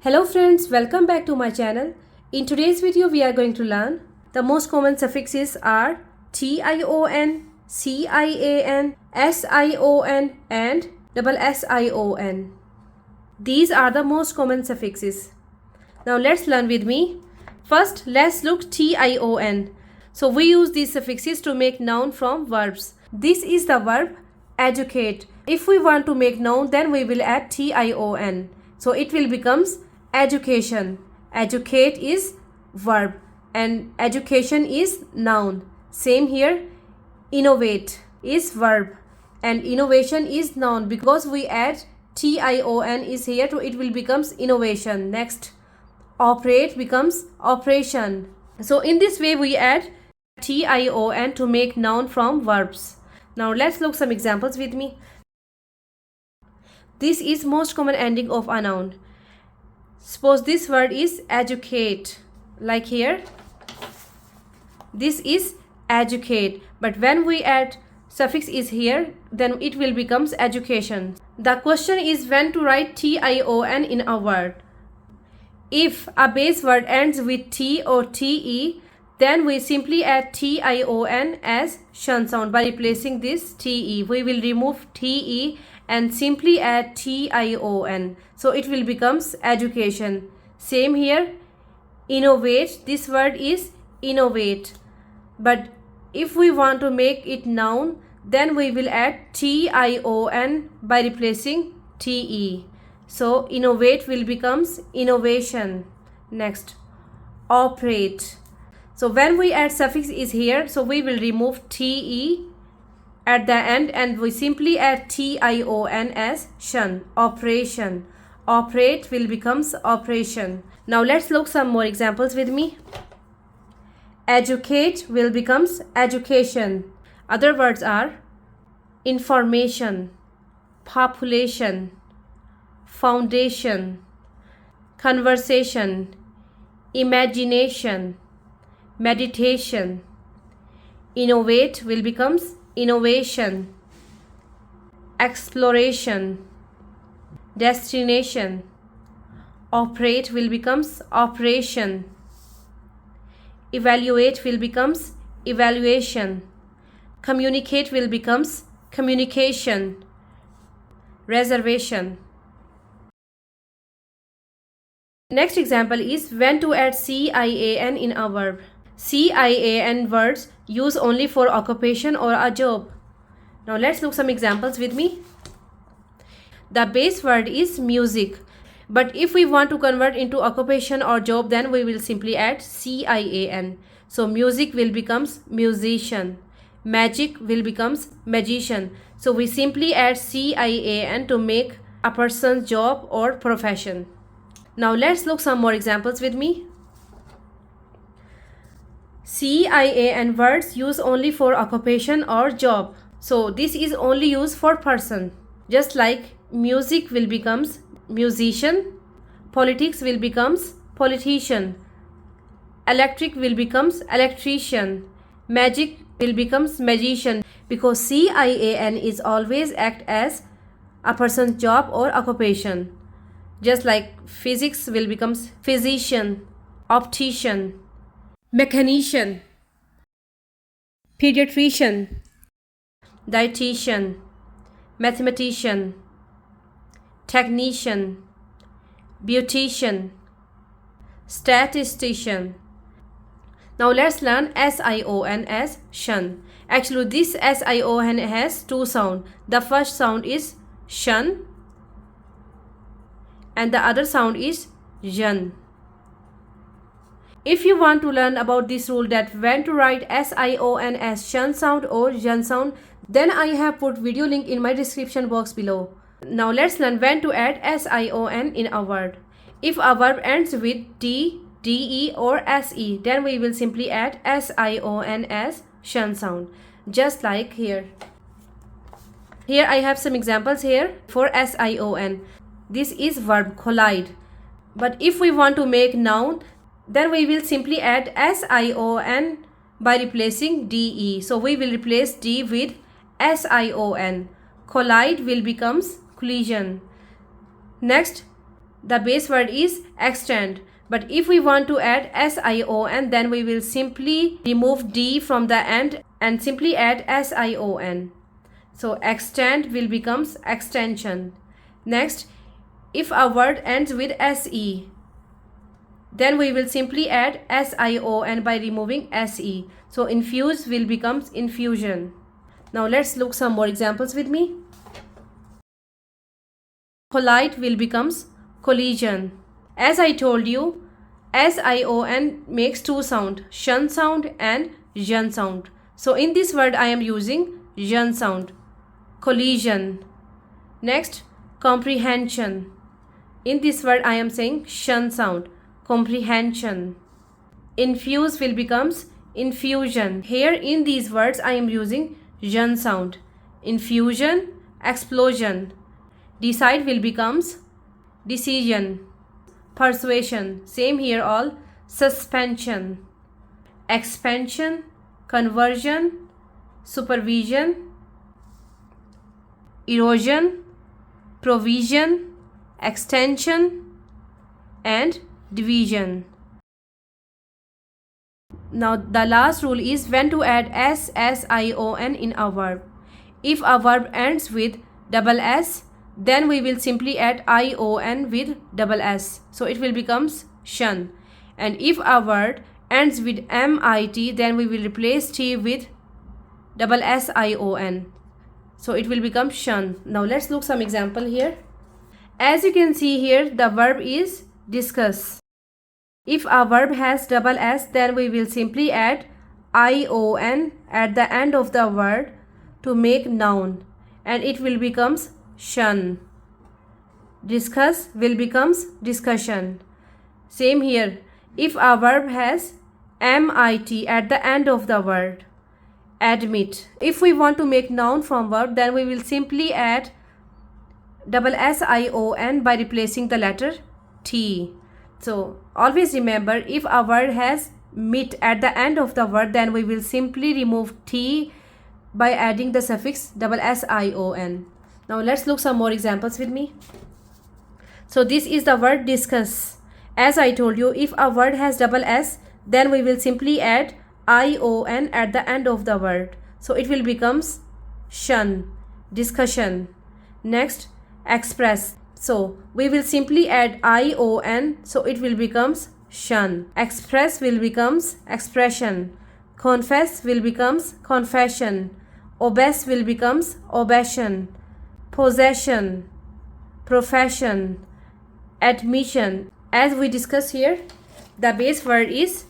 Hello friends, welcome back to my channel. In today's video we are going to learn the most common suffixes are tion, cian, sion and sion. These are the most common suffixes. Now let's learn with me. First let's look tion. So we use these suffixes to make noun from verbs. This is the verb educate. If we want to make noun, then we will add tion. So it will becomes education. Educate is verb and education is noun. Same here. Innovate is verb and innovation is noun. Because we add tion is here, so it will becomes innovation. Next, operate becomes operation. So in this way we add tion to make noun from verbs. Now let's look some examples with me. This is most common ending of a noun. Suppose this word is educate, like here. This is educate, but when we add suffix is here, then it will becomes education. The question is when to write tion in a word. If a base word ends with t or te, then we simply add tion as tion sound by replacing this te. We will remove te and simply add tion. So it will becomes education. Same here. Innovate. This word is innovate. But if we want to make it noun, then we will add tion by replacing te. So innovate will becomes innovation. Next, operate. So when we add suffix is here, so we will remove te at the end and we simply add tion as tion. Operation. Operate will becomes operation. Now let's look some more examples with me. Educate will becomes education. Other words are information, population, foundation, conversation, imagination, meditation. Innovate will becomes innovation, exploration, destination. Operate will becomes operation. Evaluate will becomes evaluation. Communicate will becomes communication. Reservation. Next example is when to add cian in a verb. Cian words use only for occupation or a job. Now let's look some examples with me. The base word is music, but if we want to convert into occupation or job, then we will simply add cian. So music will becomes musician. Magic will becomes magician. So we simply add cian to make a person's job or profession. Now let's look some more examples with me. Cian words use only for occupation or job. So this is only used for person. Just like music will becomes musician, politics will becomes politician, electric will becomes electrician, magic will becomes magician, because cian is always act as a person's job or occupation. Just like physics will becomes physician, optician, mechanician, pediatrician, dietitian, mathematician, technician, beautician, statistician. Now let's learn sion as tion. Actually this sion has two sounds. The first sound is tion and the other sound is jan. If you want to learn about this rule that when to write sion as tion sound or jan sound, then I have put video link in my description box below. Now let's learn when to add sion in a word. If a verb ends with d, de or se, then we will simply add sion as tion sound. Just like here. Here I have some examples here for sion. This is verb collide. But if we want to make noun, then we will simply add sion by replacing de. So we will replace d with sion. Collide will becomes collision. Next, the base word is extend. But if we want to add sion, then we will simply remove d from the end and simply add sion. So extend will becomes extension. Next, if a word ends with se, then we will simply add sion by removing se. So infuse will becomes infusion. Now let's look some more examples with me. Collide will becomes collision. As I told you, sion makes two sound, tion sound and jen sound. So in this word I am using jen sound. Collision. Next, comprehension. In this word I am saying tion sound. Comprehension. Infuse will becomes infusion. Here in these words I am using jen sound. Infusion, explosion. Decide will becomes decision. Persuasion. Same here all. Suspension. Expansion, conversion, supervision, erosion, provision, extension, and division. Now the last rule is when to add sion in a verb. If a verb ends with double s, then we will simply add ion with double s. So it will becomes shun. And if a word ends with mit, then we will replace t with double sion. So it will become shun. Now let's look some example here. As you can see here, the verb is discuss. If a verb has double s, then we will simply add ion at the end of the word to make noun, and it will becomes shun. Discuss will becomes discussion. Same here. If a verb has mit at the end of the word, admit. If we want to make noun from verb, then we will simply add double sion by replacing the letter t. So always remember, if a word has mit at the end of the word, then we will simply remove t by adding the suffix double sion. Now let's look some more examples with me. So this is the word discuss. As I told you, if a word has double s, then we will simply add ion at the end of the word. So it will becomes shun, discussion. Next, express. So we will simply add ion, so it will becomes shun. Express will becomes expression. Confess will becomes confession. Obey will becomes obsession. Possession, profession, admission. As we discuss here, the base word is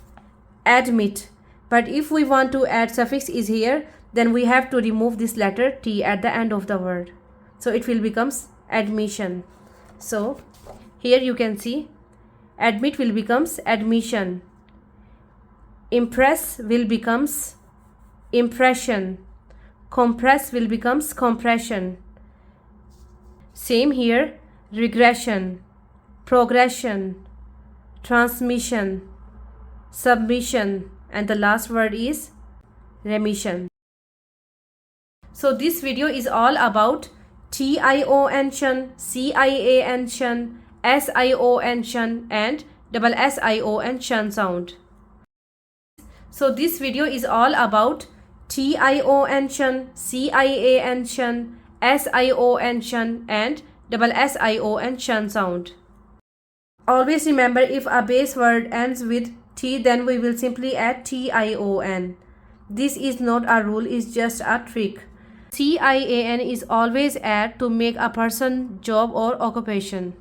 admit. But if we want to add suffix is here, then we have to remove this letter t at the end of the word. So it will becomes admission. So here you can see admit will becomes admission. Impress will becomes impression. Compress will becomes compression. Same here, regression, progression, transmission, submission, and the last word is remission. So this video is all about tion, cian, sion, sion, and double sion shun sound. So this video is all about tion, cian, sion, sion, shun, and double sion shun sound. Always remember, if a base word ends with t, then we will simply add tion. This is not a rule, it's just a trick. cian is always add to make a person, job, or occupation.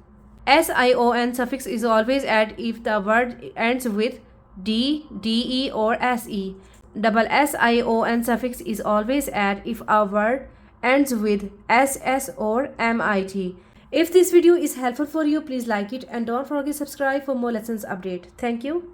Sion suffix is always add if the word ends with d, de, or se. Double sion suffix is always add if a word ends with ss or mit. If this video is helpful for you, please like it and don't forget to subscribe for more lessons update. Thank you.